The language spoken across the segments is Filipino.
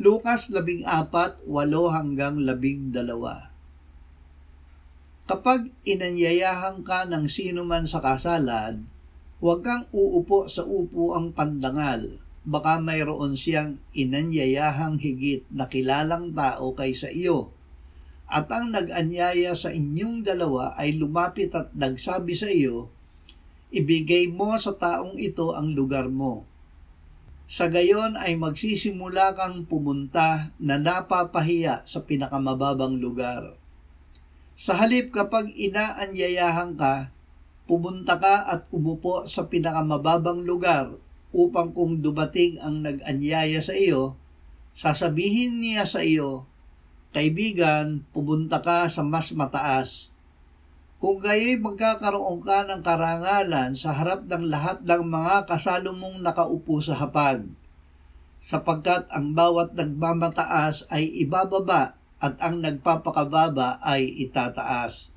Lucas 14:8-12. Kapag inanyayahan ka ng sino man sa kasalan, huwag kang uupo sa upuang pandangal. Baka mayroon siyang inanyayahang higit na kilalang tao kaysa iyo. At ang nag-anyaya sa inyong dalawa ay lumapit at nagsabi sa iyo, ibigay mo sa taong ito ang lugar mo. Sa gayon ay magsisimula kang pumunta na napapahiya sa pinakamababang lugar. Sa halip kapag inaanyayahan ka, pumunta ka at umupo sa pinakamababang lugar upang kung dumating ang nag-anyaya sa iyo, sasabihin niya sa iyo, kaibigan, pumunta ka sa mas mataas. Kung gayo'y magkakaroon ka ng karangalan sa harap ng lahat ng mga kasalo mong nakaupo sa hapag, sapagkat ang bawat nagmamataas ay ibababa at ang nagpapakababa ay itataas.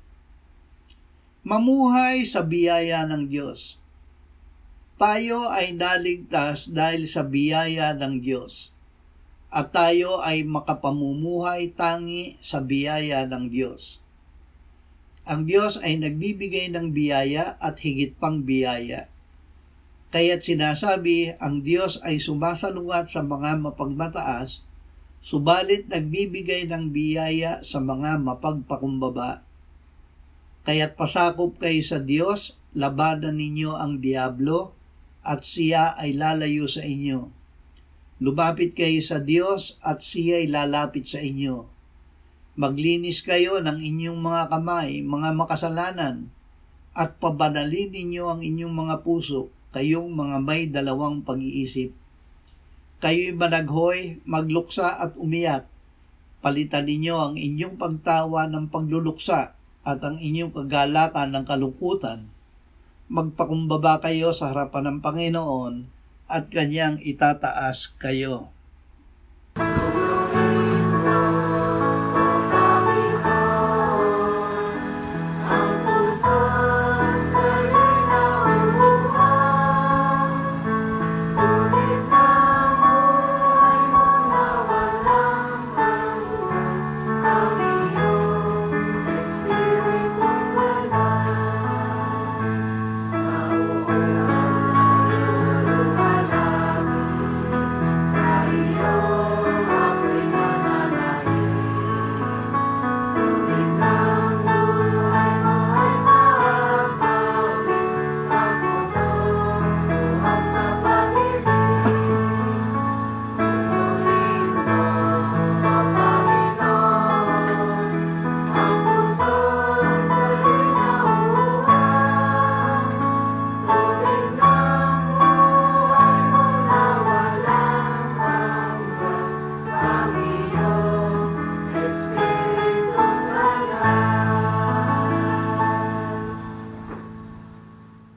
Mamuhay sa biyaya ng Diyos. Tayo ay naligtas dahil sa biyaya ng Diyos, at tayo ay makapamumuhay tangi sa biyaya ng Diyos. Ang Diyos ay nagbibigay ng biyaya at higit pang biyaya. Kaya't sinasabi, ang Diyos ay sumasalungat sa mga mapagmataas, subalit nagbibigay ng biyaya sa mga mapagpakumbaba. Kaya't pasakop kayo sa Diyos, labanan ninyo ang diablo, at siya ay lalayo sa inyo. Lumapit kayo sa Diyos, at siya ay lalapit sa inyo. Maglinis kayo ng inyong mga kamay, mga makasalanan, at pabanalin ninyo ang inyong mga puso, kayong mga may dalawang pag-iisip. Kayo'y managhoy, magluksa at umiyak. Palitan ninyo ang inyong pagtawa ng pagluluksa at ang inyong kagalakan ng kalungkutan. Magpakumbaba kayo sa harapan ng Panginoon at Kanyang itataas kayo.